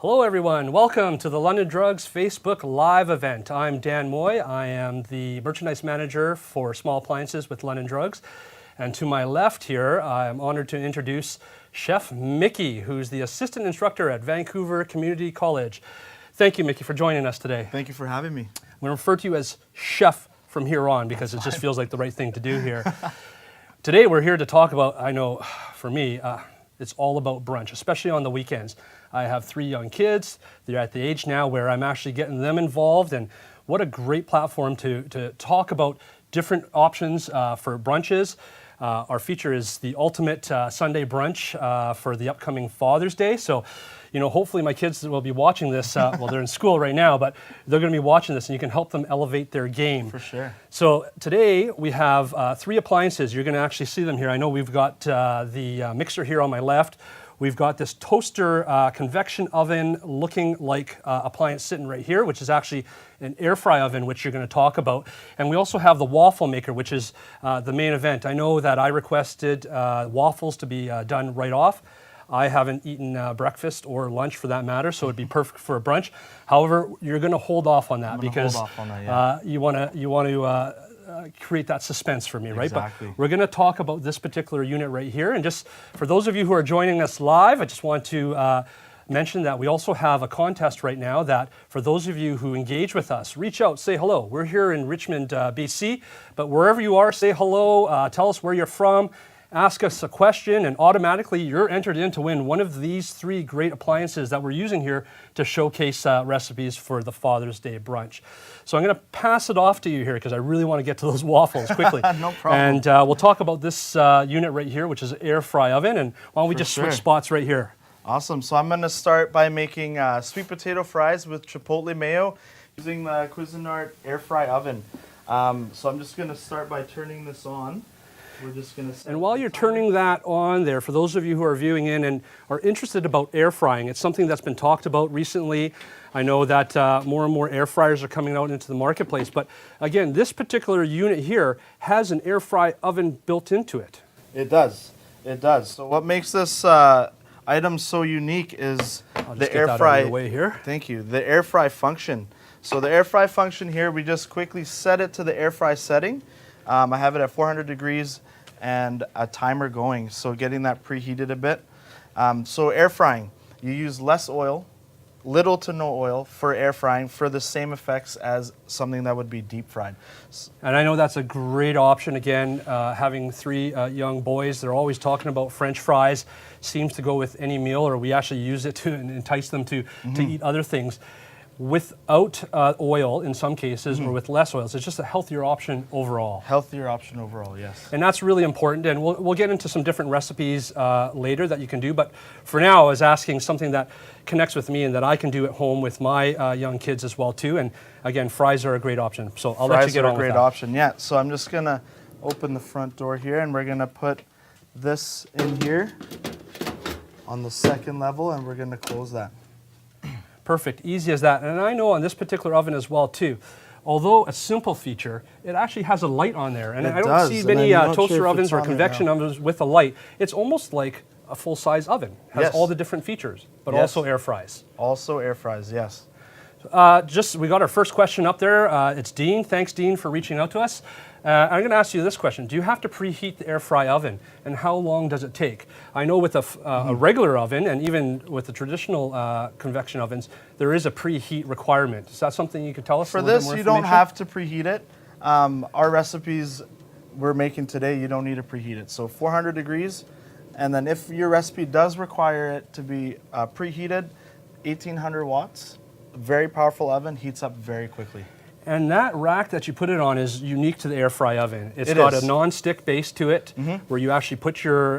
Hello everyone, welcome to the London Drugs Facebook Live event. I'm Dan Moy, I am the Merchandise Manager for Small Appliances with London Drugs. And to my left here, I'm honored to introduce Chef Miki, who's the Assistant Instructor at Vancouver Community College. Thank you, Miki, for joining us today. Thank you for having me. I'm going to refer to you as Chef from here on because it just feels like the right thing to do here. Today we're here to talk about, I know for me, it's all about brunch, especially on the weekends. I have 3 young kids. They're at the age now where I'm actually getting them involved, and what a great platform to talk about different options for brunches. Our feature is the ultimate Sunday brunch for the upcoming Father's Day. So, you know, hopefully my kids will be watching this. Well, they're in school right now, but they're going to be watching this, and you can help them elevate their game. For sure. So today we have 3 appliances. You're going to actually see them here. I know we've got the mixer here on my left. We've got this toaster convection oven looking like appliance sitting right here, which is actually an air fry oven, which you're going to talk about. And we also have the Waffle Maker, which is the main event. I know that I requested waffles to be done right off. I haven't eaten breakfast or lunch for that matter, so it'd be perfect for a brunch. However, you're going to hold off on that because you want to create that suspense for me, right? Exactly. But we're going to talk about this particular unit right here. And just for those of you who are joining us live, I just want to mention that we also have a contest right now that for those of you who engage with us, reach out, say hello. We're here in Richmond, BC, but wherever you are, say hello, tell us where you're from, ask us a question, and automatically you're entered in to win one of these 3 great appliances that we're using here to showcase recipes for the Father's Day brunch. So I'm going to pass it off to you here because I really want to get to those waffles quickly. No problem. And we'll talk about this unit right here, which is an air fry oven. And why don't we just switch spots right here? Awesome. So I'm going to start by making sweet potato fries with Chipotle mayo using the Cuisinart air fry oven. So I'm just going to start by turning this on. We're just going to. And while you're turning that on there, for those of you who are viewing in and are interested about air frying, it's something that's been talked about recently. I know that more and more air fryers are coming out into the marketplace. But again, this particular unit here has an air fry oven built into it. It does. It does. So what makes this item so unique is the air fry. Way here. Thank you. The air fry function. So the air fry function here, we just quickly set it to the air fry setting. I have it at 400 degrees and a timer going, so getting that preheated a bit. So air frying, you use less oil, little to no oil for air frying for the same effects as something that would be deep fried. And I know that's a great option. Again, having 3 young boys, they're always talking about French fries. Seems to go with any meal, or we actually use it to entice them to eat other things. Without oil in some cases, or with less oils. It's just a healthier option overall. Healthier option overall, yes. And that's really important, and we'll get into some different recipes later that you can do, but for now I was asking something that connects with me and that I can do at home with my young kids as well too, and again, fries are a great option, so I'll let you get on with that. Fries are a great option, yeah. So I'm just going to open the front door here, and we're going to put this in here on the 2nd level, and we're going to close that. Perfect, easy as that. And I know on this particular oven as well too, although a simple feature, it actually has a light on there. And I don't see many toaster ovens or convection ovens with a light. It's almost like a full-size oven. It has all the different features, but also air fries. Also air fries, yes. We got our first question up there. It's Dean. Thanks, Dean, for reaching out to us. I'm going to ask you this question. Do you have to preheat the air fry oven, and how long does it take? I know with a regular oven, and even with the traditional convection ovens, there is a preheat requirement. Is that something you could tell us? For this, you don't have to preheat it. Our recipes we're making today, you don't need to preheat it. So 400 degrees, and then if your recipe does require it to be preheated, 1800 watts. Very powerful oven, heats up very quickly. And that rack that you put it on is unique to the air fry oven. It's got a non-stick base to it, where you actually put your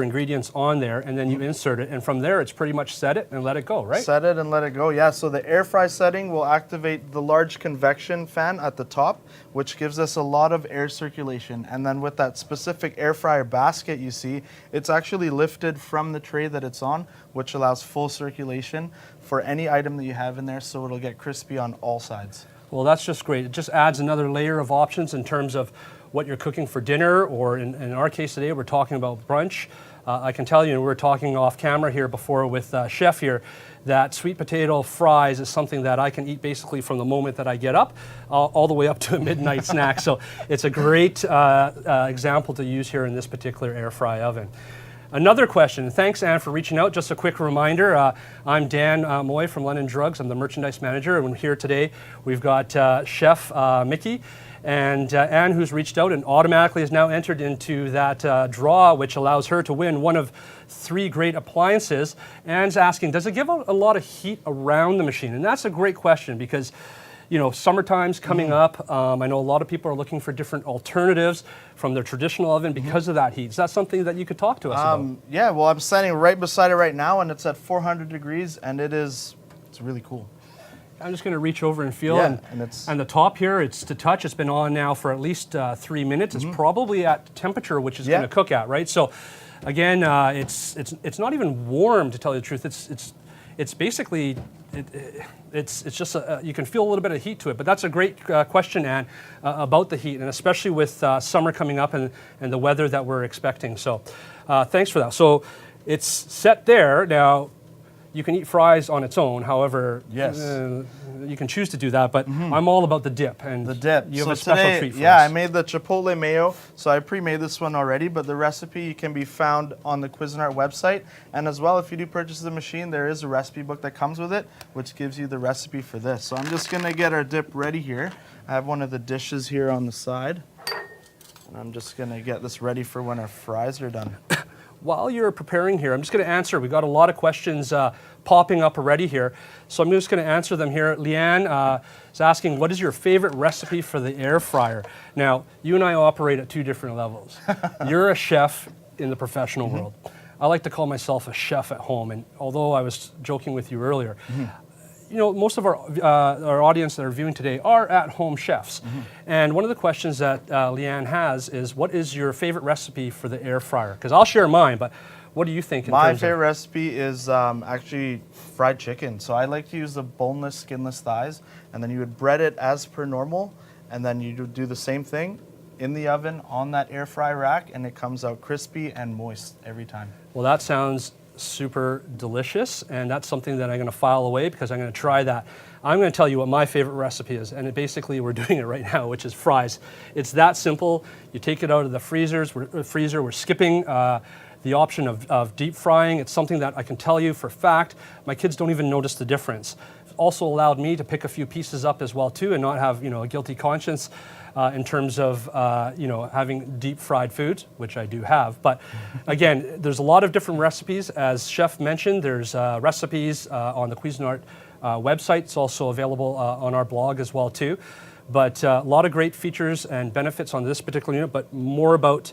ingredients on there, and then you insert it, and from there it's pretty much set it and let it go, right? Set it and let it go, yeah. So the air fry setting will activate the large convection fan at the top, which gives us a lot of air circulation. And then with that specific air fryer basket you see, it's actually lifted from the tray that it's on, which allows full circulation for any item that you have in there, so it'll get crispy on all sides. Well, that's just great. It just adds another layer of options in terms of what you're cooking for dinner, or in our case today, we're talking about brunch. I can tell you, and we were talking off camera here before with Chef here, that sweet potato fries is something that I can eat basically from the moment that I get up, all the way up to a midnight snack. So it's a great example to use here in this particular air fry oven. Another question. Thanks, Anne, for reaching out. Just a quick reminder, I'm Dan Moy from London Drugs. I'm the merchandise manager, and here today we've got Chef Miki and Anne, who's reached out and automatically has now entered into that draw, which allows her to win one of 3 great appliances. Anne's asking, does it give out a lot of heat around the machine? And that's a great question because, you know, summertime's coming up. I know a lot of people are looking for different alternatives from their traditional oven because of that heat. Is that something that you could talk to us about? Yeah, well, I'm standing right beside it right now, and it's at 400 degrees, and it's really cool. I'm just going to reach over and feel, Yeah, and the top here, it's to touch. It's been on now for at least 3 minutes. It's probably at temperature, which is going to cook at, right? So, again, it's not even warm, to tell you the truth. It's basically it's just you can feel a little bit of heat to it. But that's a great question, Anne, about the heat, and especially with summer coming up and the weather that we're expecting. So, thanks for that. So, it's set there now. You can eat fries on its own. However, yes, you can choose to do that. But I'm all about the dip. And the dip. You have a so special today, treat for yeah, us. I made the Chipotle mayo. So I pre-made this one already, but the recipe can be found on the Cuisinart website. And as well, if you do purchase the machine, there is a recipe book that comes with it, which gives you the recipe for this. So I'm just gonna get our dip ready here. I have one of the dishes here on the side. And I'm just gonna get this ready for when our fries are done. While you're preparing here, I'm just going to answer. We've got a lot of questions popping up already here. So I'm just going to answer them here. Leanne is asking, what is your favorite recipe for the air fryer? Now, you and I operate at 2 different levels. You're a chef in the professional world. I like to call myself a chef at home. And although I was joking with you earlier, you know, most of our audience that are viewing today are at-home chefs. And one of the questions that Leanne has is, what is your favorite recipe for the air fryer? Because I'll share mine, but what do you think? My favorite recipe is actually fried chicken. So I like to use the boneless, skinless thighs, and then you would bread it as per normal, and then you do the same thing in the oven on that air fry rack, and it comes out crispy and moist every time. Well, that sounds super delicious, and that's something that I'm going to file away because I'm going to try that. I'm going to tell you what my favorite recipe is, and basically we're doing it right now, which is fries. It's that simple. You take it out of the freezer. We're skipping the option of deep frying. It's something that I can tell you for a fact, my kids don't even notice the difference. It's also allowed me to pick a few pieces up as well too, and not have, you know, a guilty conscience in terms of you know, having deep fried foods, which I do have. But again, there's a lot of different recipes. As Chef mentioned, there's recipes on the Cuisinart website. It's also available on our blog as well too. But a lot of great features and benefits on this particular unit, but more about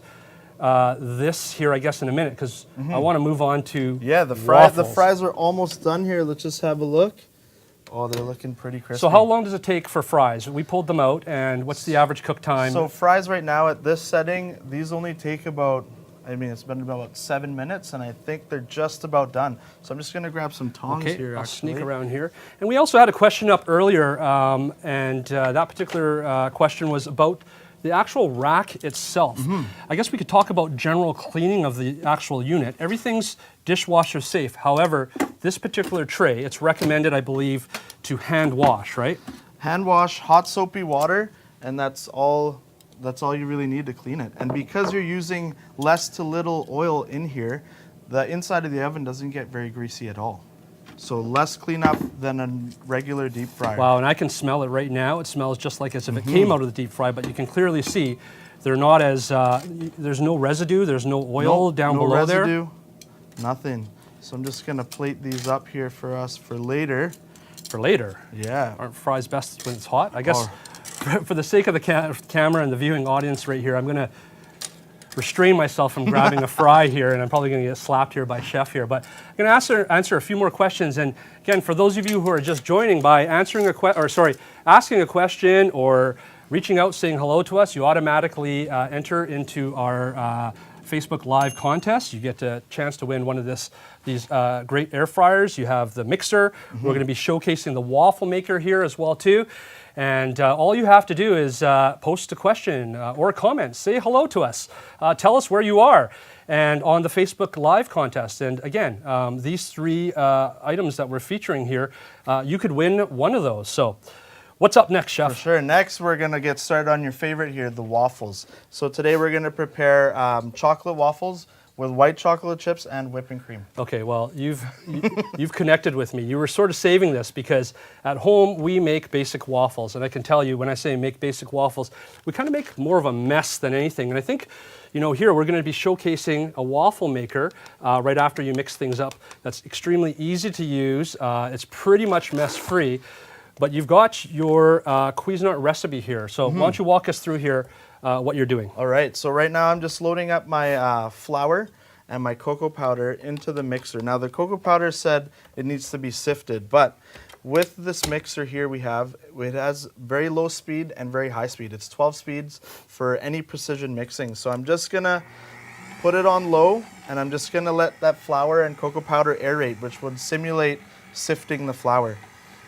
this here, I guess, in a minute, because I want to move on to the fries. The fries are almost done here. Let's just have a look. Oh, they're looking pretty crispy. So how long does it take for fries? We pulled them out, and what's the average cook time? So fries right now at this setting, these only take about, I mean, it's been about 7 minutes, and I think they're just about done. So I'm just going to grab some tongs here, I'll actually. sneak around here. And we also had a question up earlier, and that particular question was about the actual rack itself. I guess we could talk about general cleaning of the actual unit. Everything's dishwasher safe. However, this particular tray, it's recommended, I believe, to hand wash, right? Hand wash, hot soapy water, and that's all you really need to clean it. And because you're using less to little oil in here, the inside of the oven doesn't get very greasy at all. So less cleanup than a regular deep fryer. Wow, and I can smell it right now. It smells just like as if it came out of the deep fry, but you can clearly see they're not as, there's no residue, there's no oil down below there. No residue, nothing. So I'm just gonna plate these up here for us for later. For later? Yeah. Aren't fries best when it's hot? I guess for the sake of the camera and the viewing audience right here, I'm gonna restrain myself from grabbing a fry here, and I'm probably going to get slapped here by Chef here. But I'm going to answer a few more questions. And again, for those of you who are just joining, by asking a question or reaching out, saying hello to us, you automatically enter into our Facebook Live contest. You get a chance to win one of these great air fryers. You have the mixer. We're going to be showcasing the Waffle Maker here as well too. And all you have to do is post a question or a comment. Say hello to us. Tell us where you are. and on the Facebook Live contest. And again, these 3 items that we're featuring here, you could win one of those. So what's up next, Chef? For sure. Next, we're going to get started on your favorite here, the waffles. So today we're going to prepare chocolate waffles with white chocolate chips and whipping cream. Okay, well, you've connected with me. You were sort of saving this because at home we make basic waffles, and I can tell you when I say make basic waffles, we kind of make more of a mess than anything. And I think, you know, here we're going to be showcasing a waffle maker right after you mix things up. That's extremely easy to use. It's pretty much mess-free, but you've got your Cuisinart recipe here. So why don't you walk us through here what you're doing? All right, so right now I'm just loading up my flour and my cocoa powder into the mixer. Now the cocoa powder said it needs to be sifted, but with this mixer here it has very low speed and very high speed. It's 12 speeds for any precision mixing. So I'm just gonna put it on low, and I'm just gonna let that flour and cocoa powder aerate, which would simulate sifting the flour.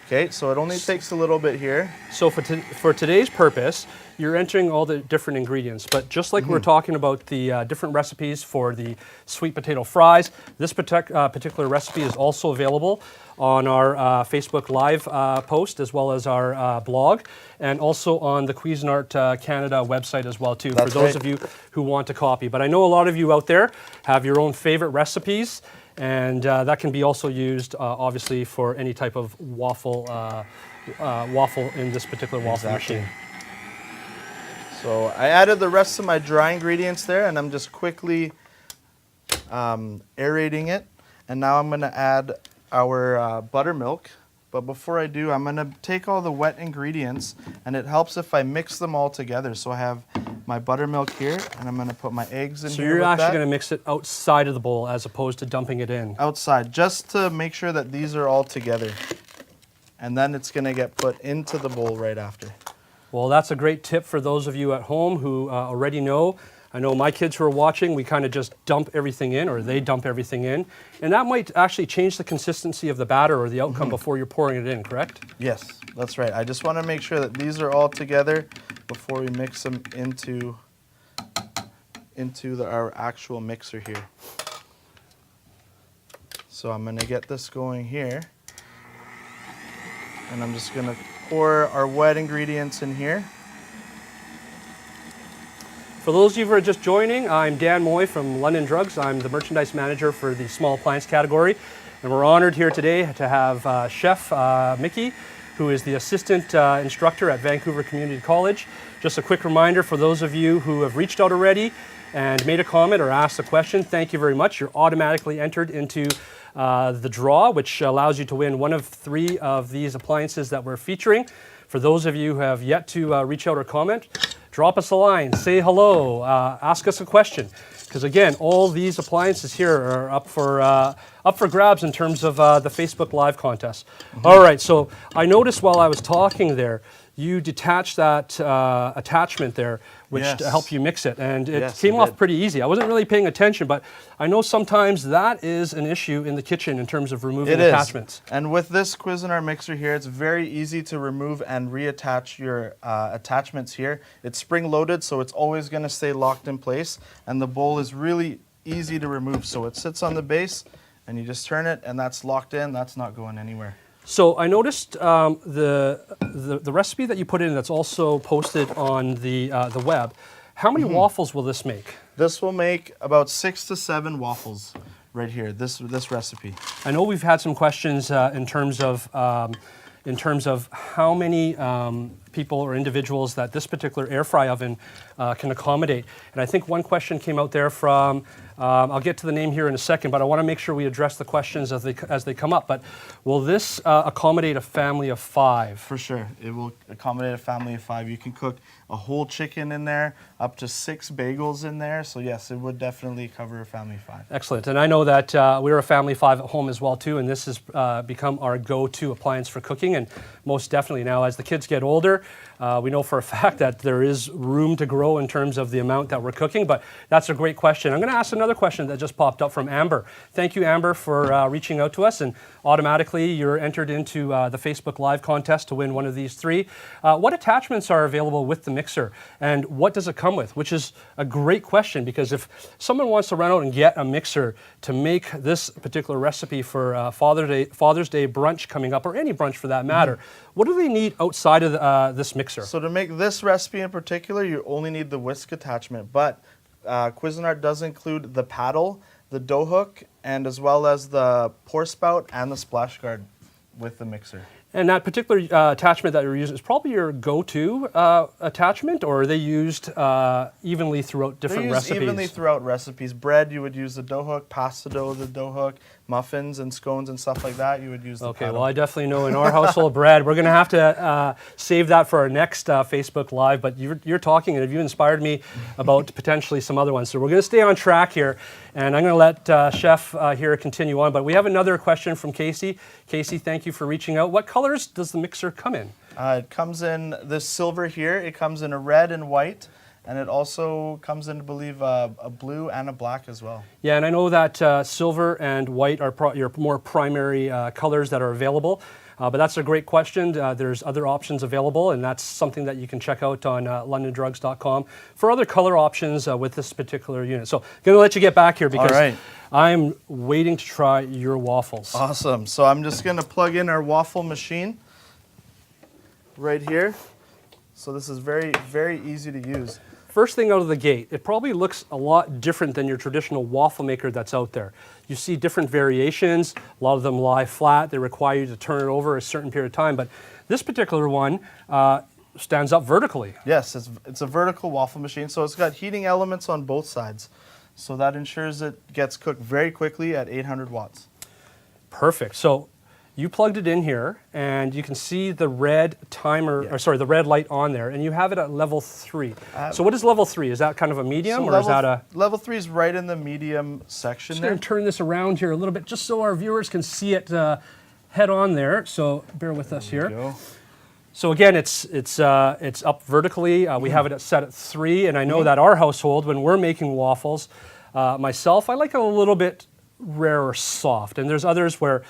Okay, so it only takes a little bit here. So for today's purpose, you're entering all the different ingredients, but just like we're talking about the different recipes for the sweet potato fries, this particular recipe is also available on our Facebook Live post, as well as our blog, and also on the Cuisinart Canada website as well, too, That's for those right. of you who want to copy. But I know a lot of you out there have your own favorite recipes, and that can be also used, obviously, for any type of waffle in this particular waffle machine. So I added the rest of my dry ingredients there, and I'm just quickly aerating it. And now I'm going to add our buttermilk. But before I do, I'm going to take all the wet ingredients, and it helps if I mix them all together. So I have my buttermilk here, and I'm going to put my eggs in So here. you're with actually that. going to mix it outside of the bowl as opposed to dumping it in. Outside, just to make sure that these are all together. And then it's going to get put into the bowl right after. Well, that's a great tip for those of you at home who already know. I know my kids who are watching, we kind of just dump everything in, or they dump everything in. And that might actually change the consistency of the batter or the outcome before you're pouring it in, correct? Yes, that's right. I just want to make sure that these are all together before we mix them into our actual mixer here. So I'm going to get this going here. And I'm just going to pour our wet ingredients in here. For those of you who are just joining, I'm Dan Moy from London Drugs. I'm the merchandise manager for the small appliance category. And we're honored here today to have Chef Miki, who is the assistant instructor at Vancouver Community College. Just a quick reminder for those of you who have reached out already and made a comment or asked a question, thank you very much. You're automatically entered into the draw, which allows you to win one of 3 of these appliances that we're featuring. For those of you who have yet to reach out or comment, drop us a line, say hello, ask us a question. Because again, all these appliances here are up for grabs in terms of the Facebook Live contest. All right, so I noticed while I was talking there, you detached that attachment there, which Yes. helped you mix it, and it Yes, came it off did. pretty easy. I wasn't really paying attention, but I know sometimes that is an issue in the kitchen in terms of removing It is. attachments. And with this Cuisinart mixer here, it's very easy to remove and reattach your attachments here. It's spring loaded, so it's always going to stay locked in place. And the bowl is really easy to remove. So it sits on the base, and you just turn it, and that's locked in. That's not going anywhere. So I noticed the recipe that you put in that's also posted on the web. How many waffles will this make? This will make about 6 to 7 waffles right here, this recipe. I know we've had some questions in terms of how many people or individuals that this particular air fry oven can accommodate. And I think one question came out there from, I'll get to the name here in a second, but I want to make sure we address the questions as they come up. But will this accommodate a family of 5? For sure. It will accommodate a family of 5. You can cook a whole chicken in there, up to 6 bagels in there. So yes, it would definitely cover a family of 5. Excellent. And I know that we're a family of 5 at home as well too, and this has become our go-to appliance for cooking. And most definitely now, as the kids get older, We know for a fact that there is room to grow in terms of the amount that we're cooking, but that's a great question. I'm going to ask another question that just popped up from Amber. Thank you, Amber, for reaching out to us, and automatically you're entered into the Facebook Live contest to win one of these 3. What attachments are available with the mixer, and what does it come with? Which is a great question, because if someone wants to run out and get a mixer to make this particular recipe for Father's Day brunch coming up, or any brunch for that matter, what do they need outside of this mixer? So to make this recipe in particular, you only need the whisk attachment, but Cuisinart does include the paddle, the dough hook, and as well as the pour spout and the splash guard with the mixer. And that particular attachment that you're using is probably your go-to attachment, or are they used evenly throughout different recipes? They're used evenly throughout recipes. Bread, you would use the dough hook. Pasta dough, the dough hook. Muffins and scones and stuff like that, you would use the paddle. Well, I definitely know in our household, bread, we're going to have to save that for our next Facebook Live, but you're talking and you inspired me about potentially some other ones. So we're going to stay on track here, and I'm going to let Chef here continue on, but we have another question from Casey. Casey, thank you for reaching out. What colors does the mixer come in? It comes in this silver here. It comes in a red and white. And it also comes in, I believe, a blue and a black as well. Yeah, and I know that silver and white are your more primary colors that are available. But that's a great question. There's other options available, and that's something that you can check out on londondrugs.com for other color options with this particular unit. So I'm going to let you get back here because I'm waiting to try your waffles. Awesome. So I'm just going to plug in our waffle machine right here. So this is very, very easy to use. First thing out of the gate, it probably looks a lot different than your traditional waffle maker that's out there. You see different variations. A lot of them lie flat. They require you to turn it over a certain period of time. But this particular one stands up vertically. Yes, it's a vertical waffle machine. So it's got heating elements on both sides. So that ensures it gets cooked very quickly at 800 watts. Perfect. So you plugged it in here, and you can see the red timer, or sorry, the red light on there, and you have it at level 3. So what is level 3? Is that kind of a medium, or is that a... Level 3 is right in the medium section there. I'm going to turn this around here a little bit, just so our viewers can see it head on there. So bear with us here. Go. So again, it's up vertically. We have it set at 3, and I know that our household, when we're making waffles, myself, I like it a little bit rare or soft, and there's others where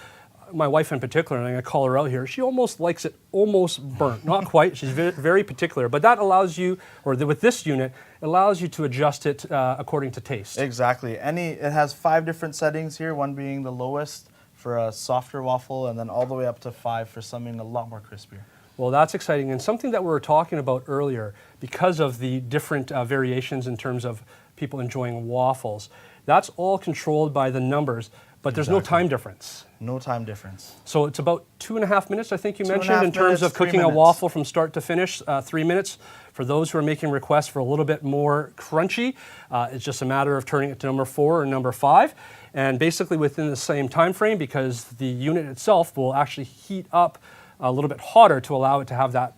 my wife in particular, and I'm going to call her out here, she almost likes it almost burnt. Not quite, she's very particular, but that allows you, or with this unit, it allows you to adjust it according to taste. Exactly. It has 5 different settings here, one being the lowest for a softer waffle, and then all the way up to 5 for something a lot more crispier. Well, that's exciting, and something that we were talking about earlier, because of the different variations in terms of people enjoying waffles, that's all controlled by the numbers, but there's no time difference. No time difference. So it's about 2.5 minutes, I think you mentioned, in terms minutes, of cooking a waffle from start to finish, 3 minutes. For those who are making requests for a little bit more crunchy, it's just a matter of turning it to number 4 or number 5. And basically within the same time frame, because the unit itself will actually heat up a little bit hotter to allow it to have that,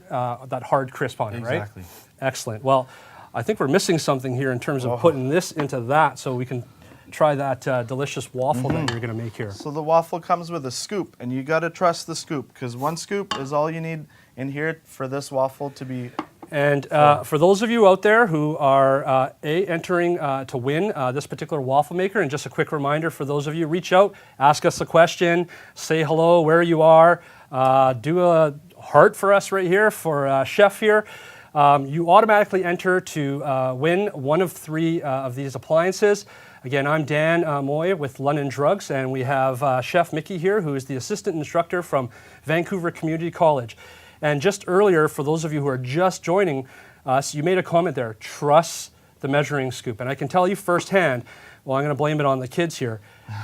that hard crisp on it, right? Exactly. Excellent. Well, I think we're missing something here in terms of putting this into that, so we can try that delicious waffle that you're going to make here. So the waffle comes with a scoop, and you got to trust the scoop, because 1 scoop is all you need in here for this waffle to be. And for those of you out there who are entering to win this particular waffle maker, and just a quick reminder for those of you, reach out, ask us a question, say hello where you are, do a heart for us right here for Chef here. You automatically enter to win one of 3 of these appliances. Again, I'm Dan Moy with London Drugs, and we have Chef Miki here, who is the assistant instructor from Vancouver Community College. And just earlier, for those of you who are just joining us, you made a comment there, trust the measuring scoop. And I can tell you firsthand, well, I'm going to blame it on the kids here.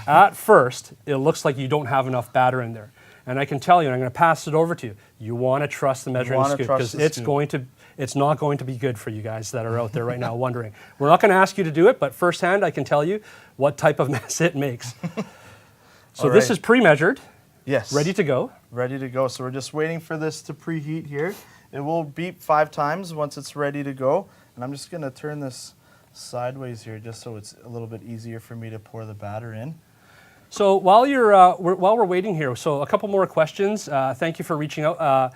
At first, it looks like you don't have enough batter in there. And I can tell you, and I'm going to pass it over to you, you want to trust the measuring scoop, because it's not going to be good for you guys that are out there right now wondering. We're not going to ask you to do it, but firsthand, I can tell you what type of mess it makes. So this is pre-measured. Yes. Ready to go. Ready to go. So we're just waiting for this to preheat here. It will beep 5 times once it's ready to go. And I'm just going to turn this sideways here just so it's a little bit easier for me to pour the batter in. So while we're waiting here, so a couple more questions. Thank you for reaching out.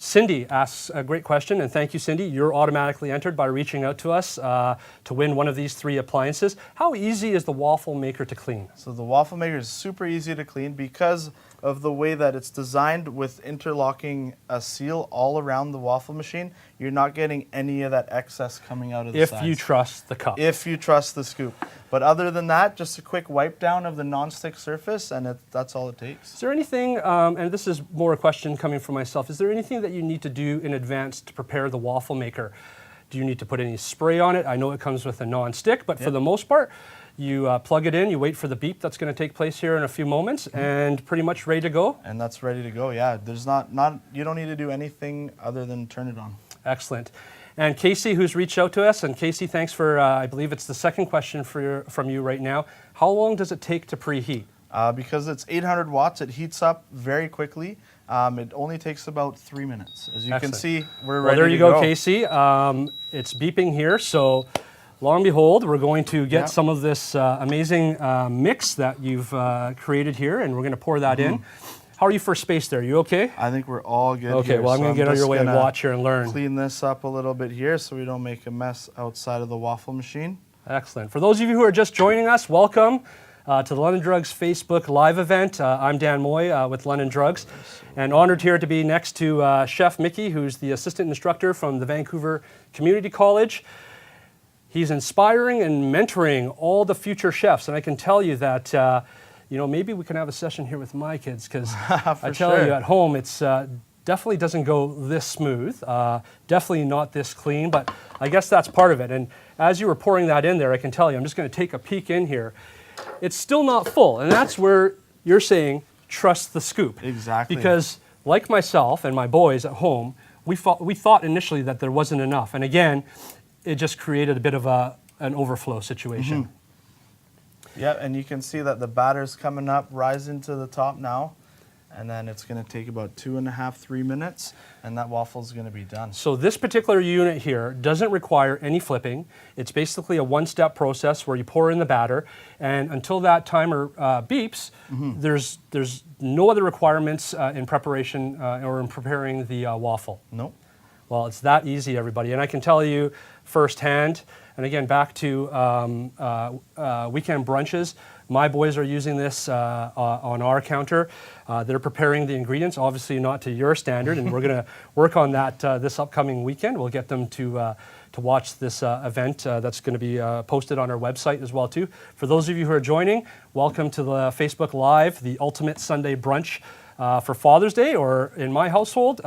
Cindy asks a great question, and thank you, Cindy. You're automatically entered by reaching out to us to win one of these 3 appliances. How easy is the Waffle Maker to clean? So the Waffle Maker is super easy to clean because of the way that it's designed with interlocking a seal all around the waffle machine. You're not getting any of that excess coming out of the sides. If you trust the cup. If you trust the scoop. But other than that, just a quick wipe down of the non-stick surface, and that's all it takes. Is there anything, and this is more a question coming from myself, is there anything that you need to do in advance to prepare the Waffle Maker? Do you need to put any spray on it? I know it comes with a non-stick, but for the most part, you plug it in, you wait for the beep that's going to take place here in a few moments, and pretty much ready to go? And that's ready to go, yeah. There's you don't need to do anything other than turn it on. Excellent. And Casey, who's reached out to us, and Casey, thanks for, I believe it's the second question from you right now. How long does it take to preheat? Because it's 800 watts, it heats up very quickly. It only takes about 3 minutes. As you can see, we're ready to go. Well, there you go, Casey. It's beeping here, so lo and behold, we're going to get some of this amazing mix that you've created here, and we're going to pour that in. How are you for space there? You okay? I think we're all good Okay, here. well, I'm going to get out of your way and watch here and learn. Clean this up a little bit here so we don't make a mess outside of the waffle machine. Excellent. For those of you who are just joining us, welcome to the London Drugs Facebook Live event. I'm Dan Moy with London Drugs, and honored here to be next to Chef Miki, who's the assistant instructor from the Vancouver Community College. He's inspiring and mentoring all the future chefs, and I can tell you that maybe we can have a session here with my kids, because I tell you at home it's definitely doesn't go this smooth, definitely not this clean, but I guess that's part of it. And as you were pouring that in there, I can tell you, I'm just going to take a peek in here. It's still not full, and that's where you're saying trust the scoop. Exactly. Because like myself and my boys at home, we thought initially that there wasn't enough, and again, it just created a bit of an overflow situation. Yeah, and you can see that the batter's coming up, rising to the top now, and then it's going to take about 2.5, 3 minutes, and that waffle's going to be done. So this particular unit here doesn't require any flipping. It's basically a one-step process where you pour in the batter, and until that timer beeps, there's no other requirements in preparation or in preparing the waffle. Nope. Well, it's that easy, everybody, and I can tell you firsthand. And again, back to weekend brunches, my boys are using this on our counter. They're preparing the ingredients, obviously not to your standard, and we're going to work on that this upcoming weekend. We'll get them to watch this event that's going to be posted on our website as well, too. For those of you who are joining, welcome to the Facebook Live, the Ultimate Sunday Brunch for Father's Day, or in my household,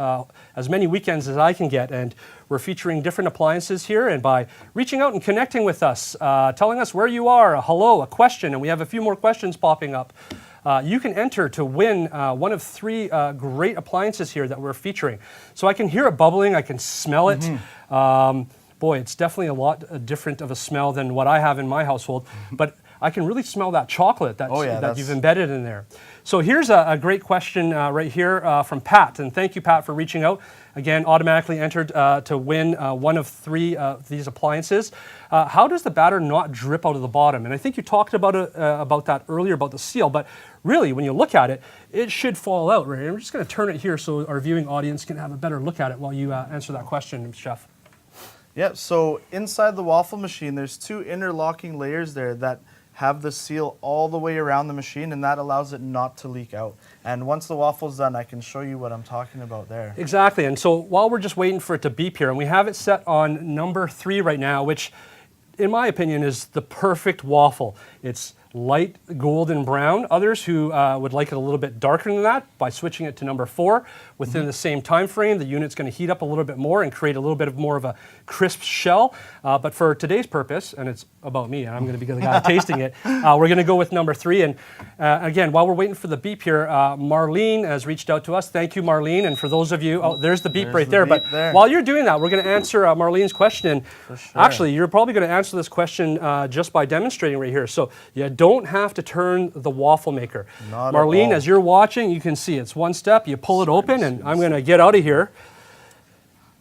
as many weekends as I can get. And we're featuring different appliances here, and by reaching out and connecting with us, telling us where you are, a hello, a question, and we have a few more questions popping up, you can enter to win one of 3 great appliances here that we're featuring. So I can hear it bubbling, I can smell it. Boy, it's definitely a lot different of a smell than what I have in my household, but I can really smell that chocolate that you've embedded in there. So here's a great question right here from Pat, and thank you, Pat, for reaching out. Again, automatically entered to win one of 3 of these appliances. How does the batter not drip out of the bottom? And I think you talked about that earlier, about the seal, but really, when you look at it, it should fall out, right? I'm just going to turn it here so our viewing audience can have a better look at it while you answer that question, Chef. Yeah, so inside the waffle machine, there's 2 interlocking layers there that have the seal all the way around the machine, and that allows it not to leak out. And once the waffle's done, I can show you what I'm talking about there. Exactly, and so while we're just waiting for it to beep here, and we have it set on number 3 right now, which in my opinion is the perfect waffle. It's light golden brown. Others who would like it a little bit darker than that, by switching it to number 4 within the same time frame, the unit's going to heat up a little bit more and create a little bit more of a crisp shell. But for today's purpose, and it's about me, and I'm going to be the guy tasting it, we're going to go with number 3. And again, while we're waiting for the beep here, Marlene has reached out to us. Thank you, Marlene. And for those of you, there's the beep right there. But while you're doing that, we're going to answer Marlene's question. Actually, you're probably going to answer this question just by demonstrating right here. So you don't have to turn the waffle maker. Not Marlene, at all. as you're watching, you can see it's one step. You pull it open, and I'm going to get out of here.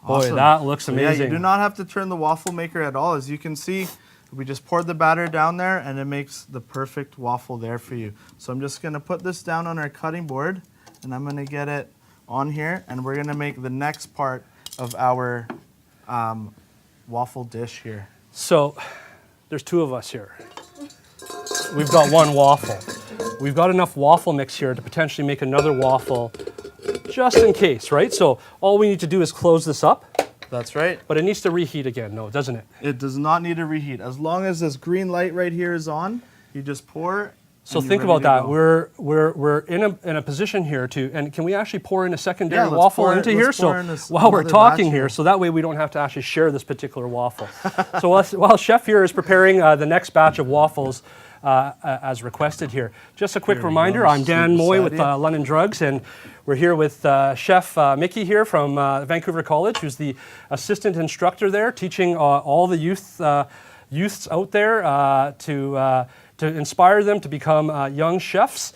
Awesome. Boy, that looks amazing. Yeah, you do not have to turn the waffle maker at all. As you can see, we just poured the batter down there, and it makes the perfect waffle there for you. So I'm just going to put this down on our cutting board, and I'm going to get it on here, and we're gonna make the next part of our waffle dish here. So there's two of us here. We've got one waffle. We've got enough waffle mix here to potentially make another waffle just in case, right? So all we need to do is close this up. That's right. But it needs to reheat again, no, doesn't it? It does not need to reheat. As long as this green light right here is on, you just pour. So think about that. We're in a position here to, and can we actually pour in a secondary waffle into here? So while we're talking here, so that way we don't have to actually share this particular waffle. So while Chef here is preparing the next batch of waffles as requested here, just a quick reminder, I'm Dan Moy with London Drugs, and we're here with Chef Miki here from Vancouver College, who's the assistant instructor there, teaching all the youths out there to inspire them to become young chefs.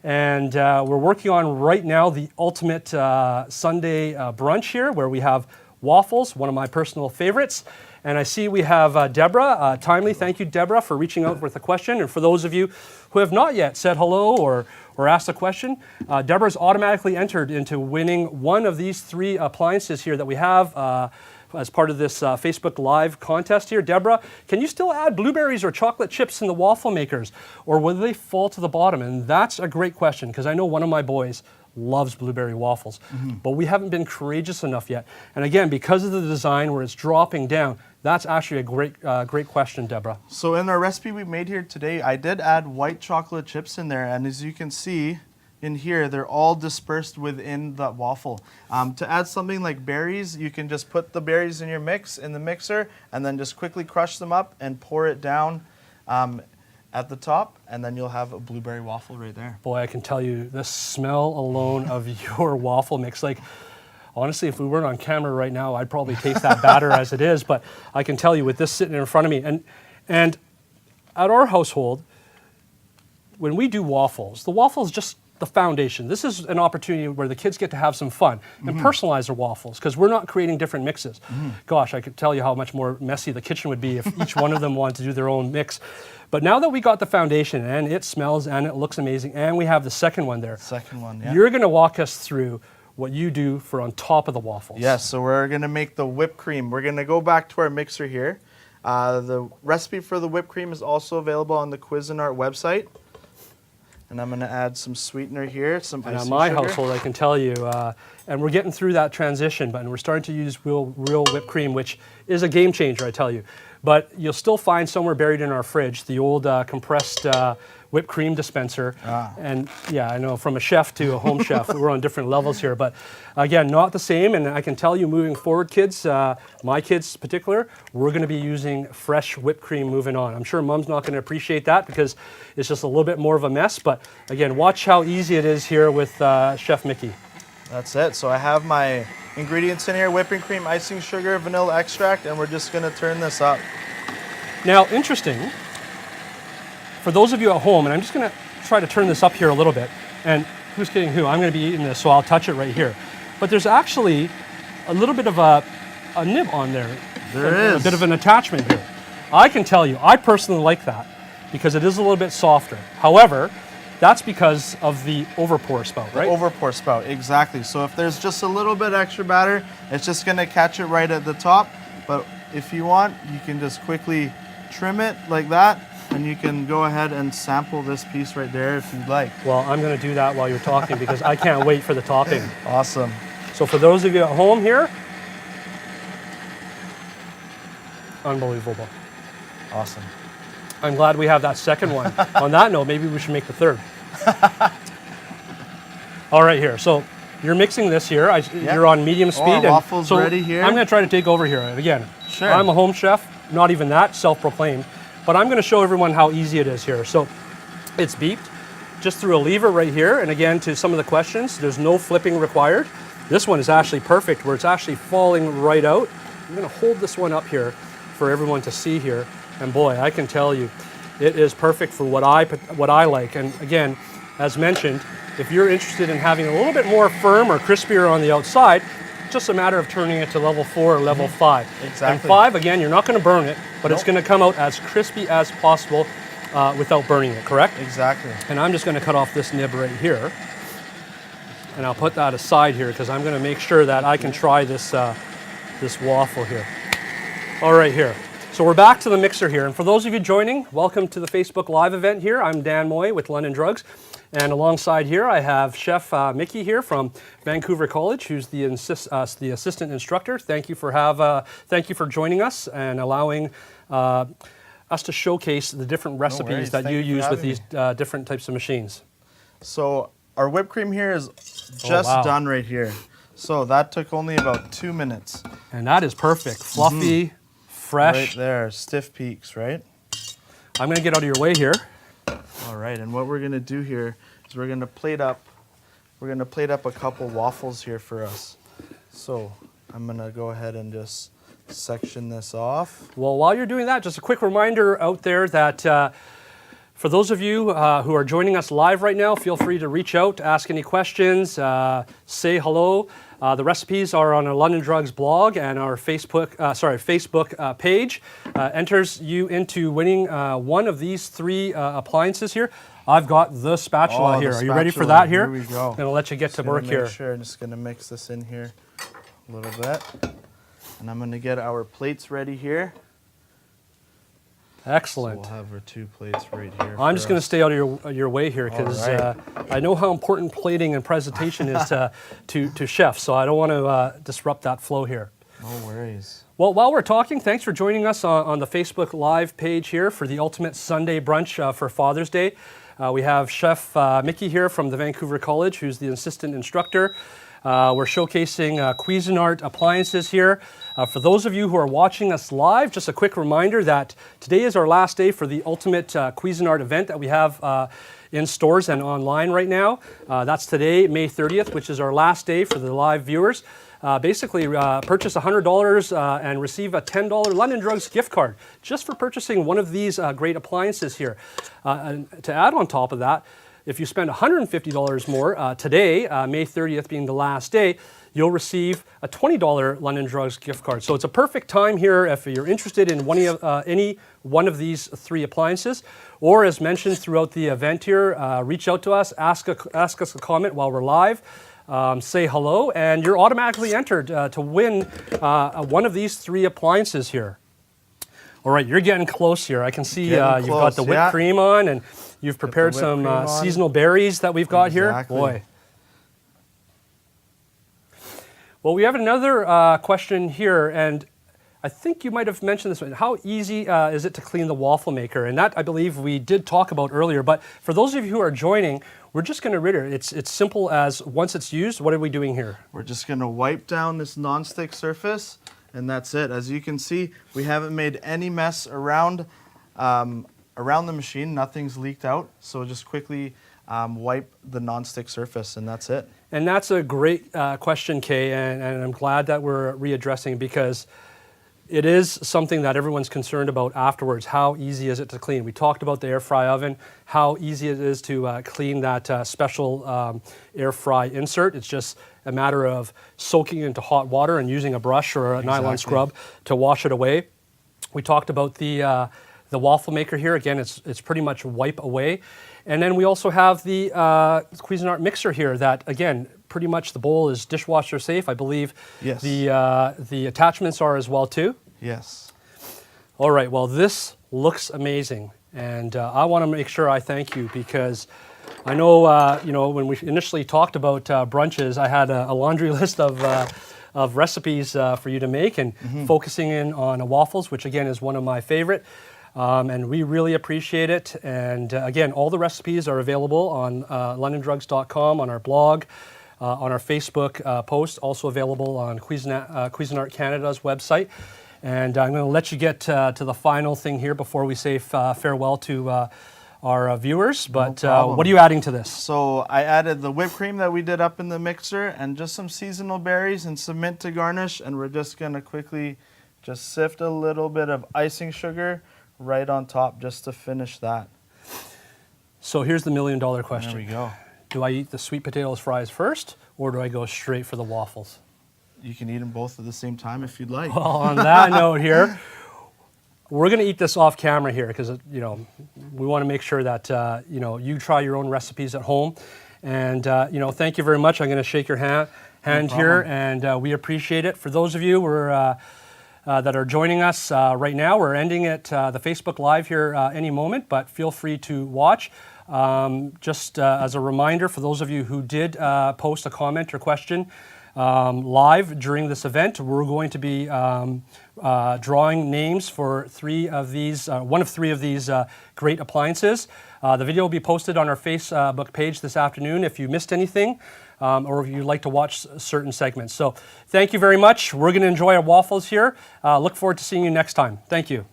And we're working on right now the ultimate Sunday brunch here, where we have waffles, one of my personal favorites. And I see we have Deborah. Timely, thank you, Deborah, for reaching out with a question. And for those of you who have not yet said hello or asked a question, Deborah's automatically entered into winning one of these three appliances here that we have as part of this Facebook Live contest here. Deborah, can you still add blueberries or chocolate chips in the waffle makers, or will they fall to the bottom? And that's a great question, because I know one of my boys loves blueberry waffles, but we haven't been courageous enough yet. And again, because of the design where it's dropping down, that's actually a great question, Deborah. So in our recipe we made here today, I did add white chocolate chips in there, and as you can see in here, they're all dispersed within that waffle. To add something like berries, you can just put the berries in your mix in the mixer, and then just quickly crush them up and pour it down at the top, and then you'll have a blueberry waffle right there. Boy, I can tell you, the smell alone of your waffle mix, like, honestly, if we weren't on camera right now, I'd probably taste that batter as it is, but I can tell you with this sitting in front of me, and at our household, when we do waffles, the waffle is just the foundation. This is an opportunity where the kids get to have some fun and personalize their waffles, because we're not creating different mixes. Gosh, I could tell you how much more messy the kitchen would be if each one of them wanted to do their own mix. But now that we got the foundation, and it smells and it looks amazing, and we have the second one there. Second one, yeah. You're going to walk us through what you do for on top of the waffles. Yes, so we're going to make the whipped cream. We're going to go back to our mixer here. The recipe for the whipped cream is also available on the Cuisinart website. And I'm going to add some sweetener here, some icing sugar. In my sugar. household, I can tell you, and we're getting through that transition, but we're starting to use real whipped cream, which is a game changer, I tell you. But you'll still find somewhere buried in our fridge the old compressed whipped cream dispenser. And yeah, I know, from a chef to a home chef, we're on different levels here. But again, not the same. And I can tell you, moving forward, kids, my kids in particular, we're going to be using fresh whipped cream moving on. I'm sure Mom's not going to appreciate that because it's just a little bit more of a mess. But again, watch how easy it is here with Chef Miki. That's it. So I have my ingredients in here: whipping cream, icing sugar, vanilla extract, and we're just going to turn this up. Now, interesting, for those of you at home, and I'm just going to try to turn this up here a little bit, and who's kidding who? I'm going to be eating this, so I'll touch it right here. But there's actually a little bit of a nib on there. There is. A bit of an attachment here. I can tell you, I personally like that because it is a little bit softer. However, that's because of the overpour spout, right? The overpour spout, exactly. So if there's just a little bit extra batter, it's just going to catch it right at the top. But if you want, you can just quickly trim it like that, and you can go ahead and sample this piece right there if you'd like. Well, I'm going to do that while you're talking because I can't wait for the topping. Awesome. So for those of you at home here, unbelievable. Awesome. I'm glad we have that second one. On that note, maybe we should make the third. All right, here. So you're mixing this here. You're on medium speed. Our waffles so ready here. I'm going to try to take over here. And again, sure. I'm a home chef, not even that, self-proclaimed. But I'm going to show everyone how easy it is here. So it's beeped just through a lever right here. And again, to some of the questions, there's no flipping required. This one is actually perfect where it's actually falling right out. I'm going to hold this one up here for everyone to see here. And boy, I can tell you, it is perfect for what I like. And again, as mentioned, if you're interested in having a little bit more firm or crispier on the outside, it's just a matter of turning it to level 4 or level 5. Exactly. And 5, again, you're not going to burn it, but it's going to come out as crispy as possible without burning it, correct? Exactly. And I'm just going to cut off this nib right here. And I'll put that aside here because I'm going to make sure that I can try this, this waffle here. All right, here. So we're back to the mixer here. And for those of you joining, welcome to the Facebook Live event here. I'm Dan Moy with London Drugs. And alongside here, I have Chef Miki here from Vancouver College, who's the assistant instructor. Thank you for joining us and allowing us to showcase the different recipes that you use with these different types of machines. So our whipped cream here is just done right here. So that took only about 2 minutes. And that is perfect. Fluffy, fresh. Right there, stiff peaks, right? I'm going to get out of your way here. All right, and what we're going to do here is we're going to plate up a couple waffles here for us. So I'm going to go ahead and just section this off. Well, while you're doing that, just a quick reminder out there that for those of you who are joining us live right now, feel free to reach out, ask any questions, say hello. The recipes are on our London Drugs blog and our Facebook page. Enters you into winning one of these 3 appliances here. I've got the spatula here. Are you ready for that here? Here we go. I'm going to let you get to work here. Sure, I'm just going to mix this in here a little bit. And I'm going to get our plates ready here. Excellent. So we'll have our 2 plates right here. I'm just going to stay out of your way here because I know how important plating and presentation is to chefs, so I don't want to disrupt that flow here. No worries. Well, while we're talking, thanks for joining us on the Facebook Live page here for the Ultimate Sunday Brunch for Father's Day. We have Chef Miki here from the Vancouver College, who's the assistant instructor. We're showcasing Cuisinart appliances here. For those of you who are watching us live, just a quick reminder that today is our last day for the Ultimate Cuisinart event that we have in stores and online right now. That's today, May 30th, which is our last day for the live viewers. Basically, purchase $100 and receive a $10 London Drugs gift card just for purchasing one of these great appliances here. And to add on top of that, if you spend $150 more today, May 30th being the last day, you'll receive a $20 London Drugs gift card. So it's a perfect time here if you're interested in any one of these 3 appliances, or as mentioned throughout the event here, reach out to us, ask us a comment while we're live, say hello, and you're automatically entered to win one of these 3 appliances here. All right, you're getting close here. I can see you've got the whipped cream on, and you've prepared some seasonal berries that we've got here. Boy. Well, we have another question here, and I think you might have mentioned this one. How easy is it to clean the waffle maker? And that, I believe, we did talk about earlier. But for those of you who are joining, we're just going to rid it. It's simple as once it's used, what are we doing here? We're just going to wipe down this non-stick surface. And that's it. As you can see, we haven't made any mess around the machine. Nothing's leaked out. So just quickly wipe the non-stick surface, and that's it. And that's a great question, Kay, and I'm glad that we're readdressing because it is something that everyone's concerned about afterwards. How easy is it to clean? We talked about the air fry oven, how easy it is to clean that special air fry insert. It's just a matter of soaking it into hot water and using a brush or a nylon scrub to wash it away. We talked about the waffle maker here. Again, it's pretty much wipe away. And then we also have the Cuisinart mixer here that, again, pretty much the bowl is dishwasher safe. I believe yes. The attachments are as well too. Yes. All right, well, this looks amazing. And I want to make sure I thank you because I know, when we initially talked about brunches, I had a laundry list of recipes for you to make and focusing in on waffles, which again is one of my favorite. And we really appreciate it. And again, all the recipes are available on londondrugs.com, on our blog, on our Facebook post, also available on Cuisinart Canada's website. And I'm going to let you get to the final thing here before we say farewell to our viewers. But what are you adding to this? So I added the whipped cream that we did up in the mixer and just some seasonal berries and some mint to garnish. And we're just going to quickly just sift a little bit of icing sugar right on top just to finish that. So here's the $1 million question. There we go. Do I eat the sweet potatoes fries first, or do I go straight for the waffles? You can eat them both at the same time if you'd like. Well, on that note here, we're going to eat this off camera here because, we want to make sure that, you try your own recipes at home. And thank you very much. I'm going to shake your hand here, and we appreciate it. For those of you that are joining us right now, we're ending it the Facebook Live here any moment, but feel free to watch. Just as a reminder, for those of you who did post a comment or question live during this event, we're going to be drawing names for one of three of these great appliances. The video will be posted on our Facebook page this afternoon if you missed anything, or if you'd like to watch certain segments. So thank you very much. We're going to enjoy our waffles here. Look forward to seeing you next time. Thank you.